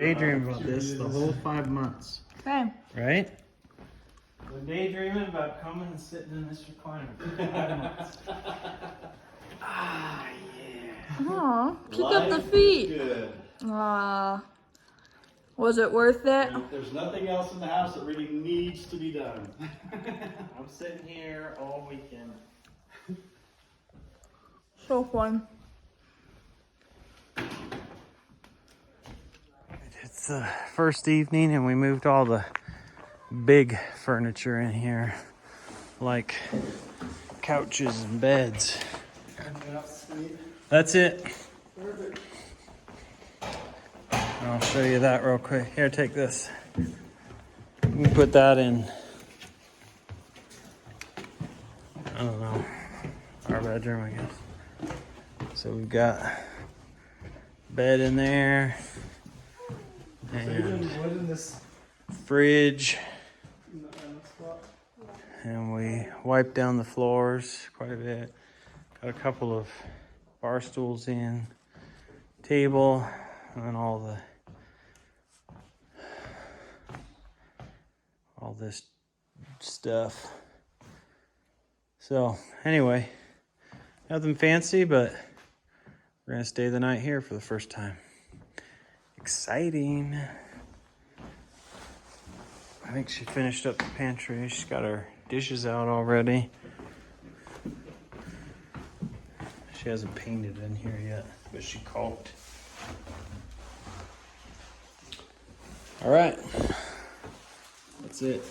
Daydream about this the whole 5 months, Okay. right? We're daydreaming about coming and sitting in this recliner for 5 months. Ah, yeah. Aw, kick up the feet. Good. Aw. Was it worth it? There's nothing else in the house that really needs to be done. I'm sitting here all weekend. So fun. It's the first evening and we moved all the big furniture in here, like couches and beds. That's it. I'll show you that real quick. Here, take this. You can put that in, I don't know, our bedroom, I guess. So we've got bed in there and fridge, and we wiped down the floors quite a bit. Got a couple of bar stools in, table, and all this stuff. So anyway, nothing fancy, but we're gonna stay the night here for the first time. Exciting. I think she finished up the pantry. She's got her dishes out already. She hasn't painted in here yet, but she caulked. All right, that's it.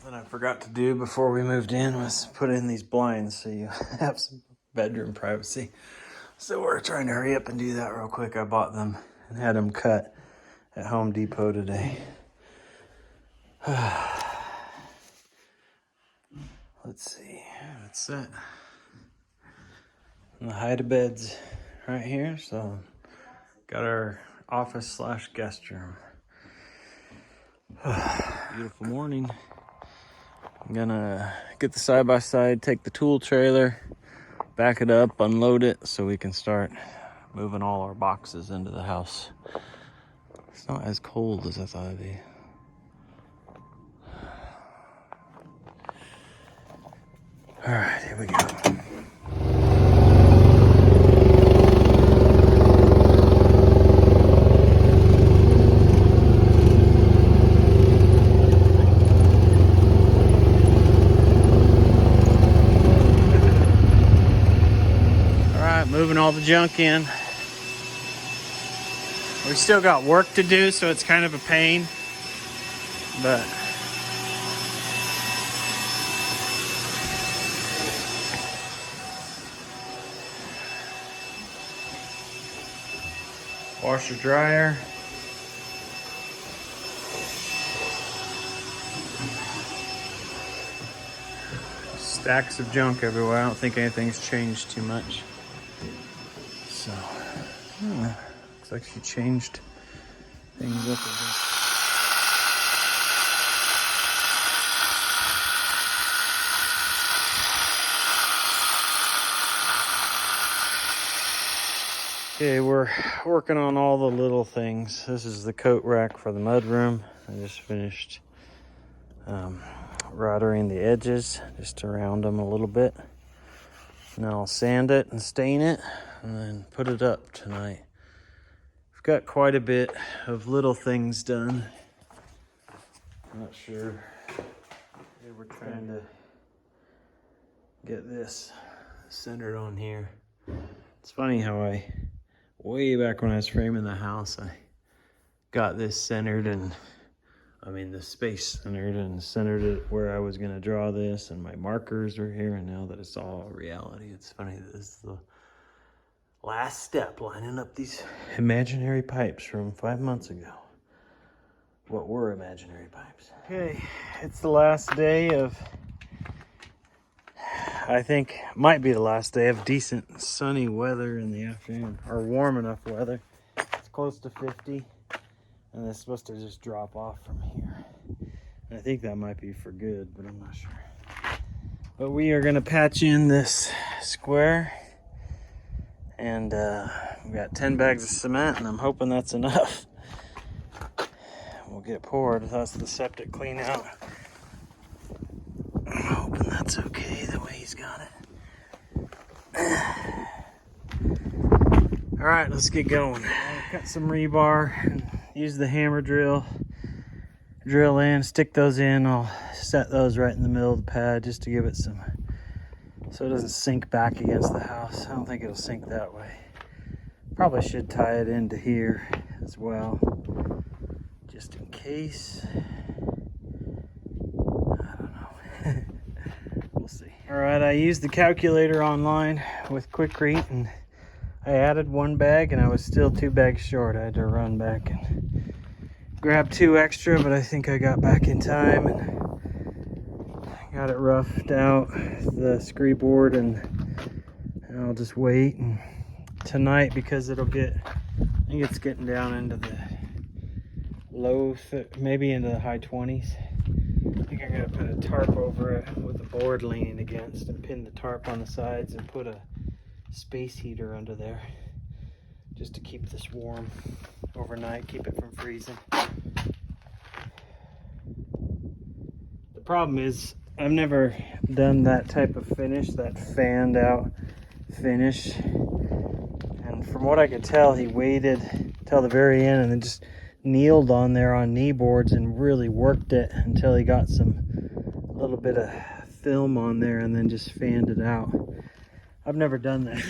What I forgot to do before we moved in was put in these blinds so you have some bedroom privacy. So we're trying to hurry up and do that real quick. I bought them and had them cut at Home Depot today. Let's see, that's set. And the hide of beds right here. So got our office / guest room. Beautiful morning. I'm gonna get the side-by-side, take the tool trailer, back it up, unload it so we can start moving all our boxes into the house. It's not as cold as I thought it'd be. All right, here we go. Moving all the junk in. We still got work to do, so it's kind of a pain, but washer dryer. Stacks of junk everywhere. I don't think anything's changed too much. So, looks like she changed things up a bit. Okay, we're working on all the little things. This is the coat rack for the mudroom. I just finished routering the edges just to round them a little bit. And then I'll sand it and stain it and then put it up tonight. We've got quite a bit of little things done. I'm not sure. Okay, we're trying to get this centered on here. It's funny how way back when I was framing the house, I got this centered and the space centered and centered it where I was gonna draw this, and my markers were here, and now that it's all reality, it's funny that this is the last step, lining up these imaginary pipes from 5 months ago. What were imaginary pipes? Okay, it's the last day of, I think might be the last day of decent sunny weather in the afternoon, or warm enough weather. It's close to 50. And it's supposed to just drop off from here. And I think that might be for good, but I'm not sure. But we are gonna patch in this square. And we got 10 bags of cement, and I'm hoping that's enough. We'll get poured. That's the septic clean out. I'm hoping that's okay the way he's got it. All right, let's get going. I'll cut some rebar and use the hammer drill in, stick those in. I'll set those right in the middle of the pad just to give it some, so it doesn't sink back against the house. I don't think it'll sink that way. Probably should tie it into here as well, just in case. I don't know. We'll see. All right, I used the calculator online with Quikrete, and I added 1 bag, and I was still 2 bags short. I had to run back and grab 2 extra, but I think I got back in time and got it roughed out, the scree board, and I'll just wait. And tonight, because it'll get, I think it's getting down into the low, maybe into the high 20s. I think I'm gonna put a tarp over it with the board leaning against, and pin the tarp on the sides and put a space heater under there just to keep this warm overnight, keep it from freezing. The problem is I've never done that type of finish, that fanned out finish. And from what I could tell, he waited till the very end and then just kneeled on there on knee boards and really worked it until he got a little bit of film on there and then just fanned it out. I've never done that.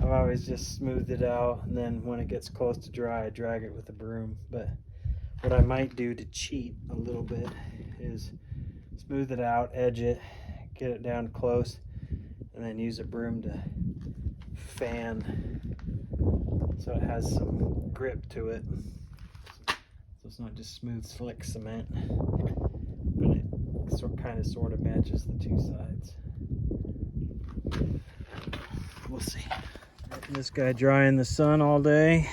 I've always just smoothed it out, and then when it gets close to dry, I drag it with a broom. But what I might do to cheat a little bit is smooth it out, edge it, get it down close, and then use a broom to fan so it has some grip to it. So it's not just smooth, slick cement, but it sort of matches the 2 sides. We'll see. Letting this guy dry in the sun all day.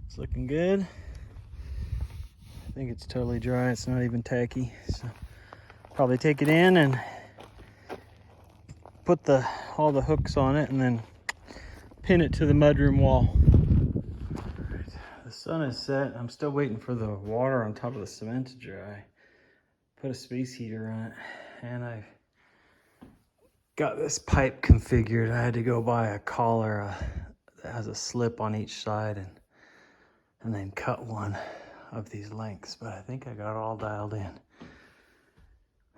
It's looking good. I think it's totally dry. It's not even tacky. So probably take it in and put all the hooks on it and then pin it to the mudroom wall. Right. The sun is set. I'm still waiting for the water on top of the cement to dry. Put a space heater on it, and I've got this pipe configured. I had to go buy a collar that has a slip on each side and then cut one of these lengths, but I think I got it all dialed in.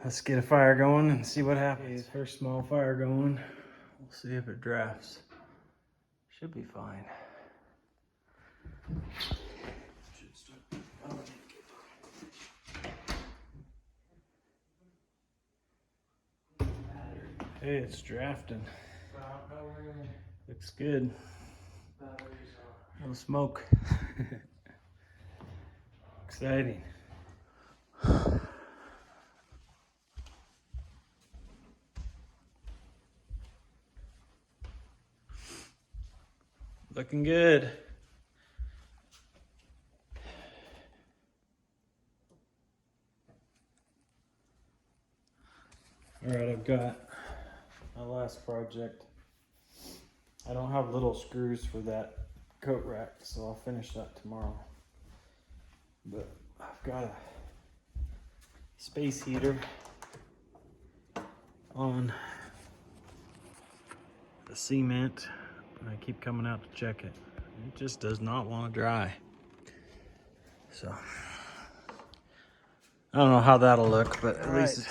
Let's get a fire going and see what happens. First small fire going. We'll see if it drafts. Should be fine. Hey, it's drafting. Looks good. No smoke. Exciting. Looking good. All right, I've got my last project. I don't have little screws for that coat rack, so I'll finish that tomorrow. But I've got a space heater on the cement, and I keep coming out to check it. It just does not want to dry. So I don't know how that'll look, but at least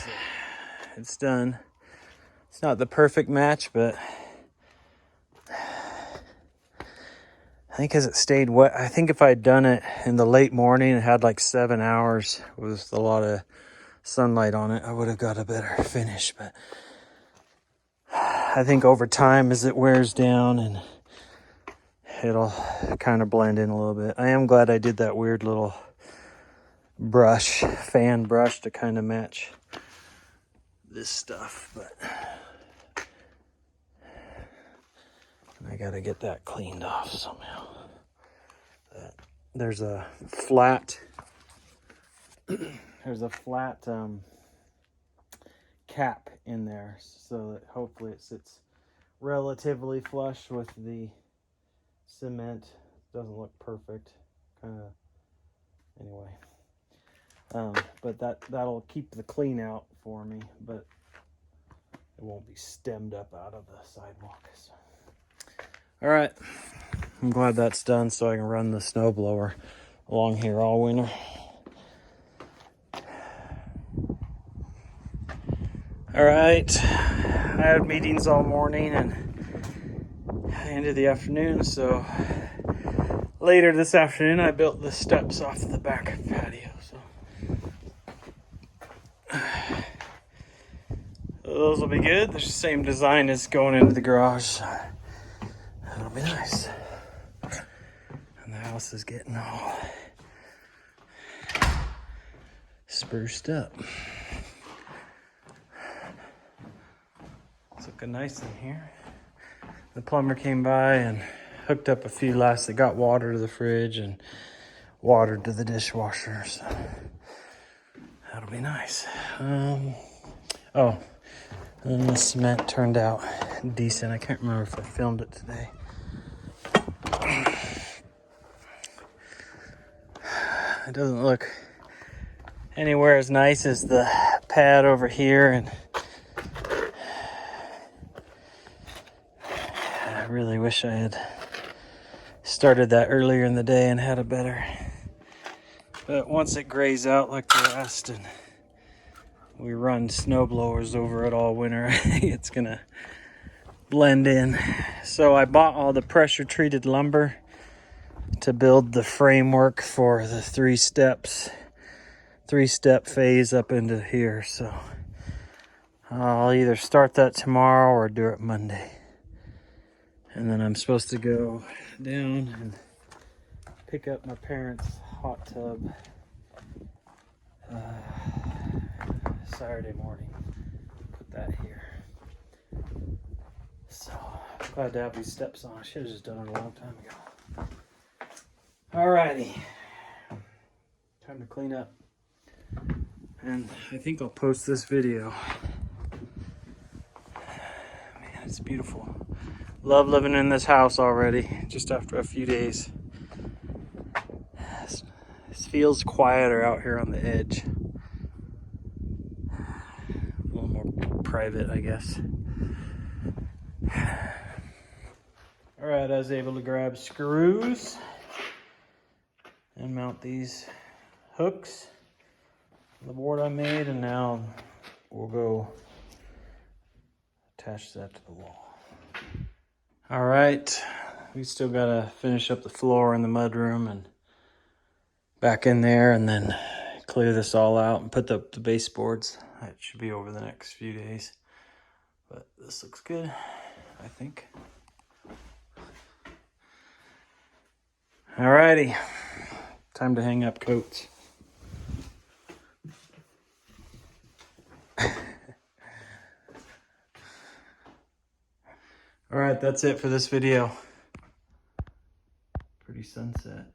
it's done. It's not the perfect match, but I think as it stayed wet, I think if I'd done it in the late morning, it had like 7 hours with a lot of sunlight on it, I would have got a better finish. But I think over time, as it wears down, and it'll kind of blend in a little bit. I am glad I did that weird little brush, fan brush, to kind of match this stuff, but I gotta get that cleaned off somehow. There's a flat cap in there so that hopefully it sits relatively flush with the cement. Doesn't look perfect, kind of. Anyway, but that'll keep the clean out for me, but it won't be stemmed up out of the sidewalk. So. All right, I'm glad that's done so I can run the snowblower along here all winter. All right, I had meetings all morning and into the afternoon, so later this afternoon I built the steps off the back patio. So those will be good. They're the same design as going into the garage. That'll be nice. And the house is getting all spruced up. It's looking nice in here. The plumber came by and hooked up a few lights that got water to the fridge and water to the dishwasher. So that'll be nice. Oh, and the cement turned out decent. I can't remember if I filmed it today. It doesn't look anywhere as nice as the pad over here, and I really wish I had started that earlier in the day and had a better. But once it grays out like the rest and we run snow blowers over it all winter, it's gonna blend in. So I bought all the pressure treated lumber to build the framework for the 3-step phase up into here. So I'll either start that tomorrow or do it Monday. And then I'm supposed to go down and pick up my parents' hot tub Saturday morning. Put that here. So glad to have these steps on. I should have just done it a long time ago. Alrighty. Time to clean up. And I think I'll post this video. Man, it's beautiful. Love living in this house already, just after a few days. This feels quieter out here on the edge. A little more private, I guess. Alright, I was able to grab screws and mount these hooks on the board I made, and now we'll go attach that to the wall. All right, we still gotta finish up the floor in the mudroom and back in there, and then clear this all out and put up the baseboards. That should be over the next few days, but this looks good, I think. All righty, time to hang up coats. All right, that's it for this video. Pretty sunset.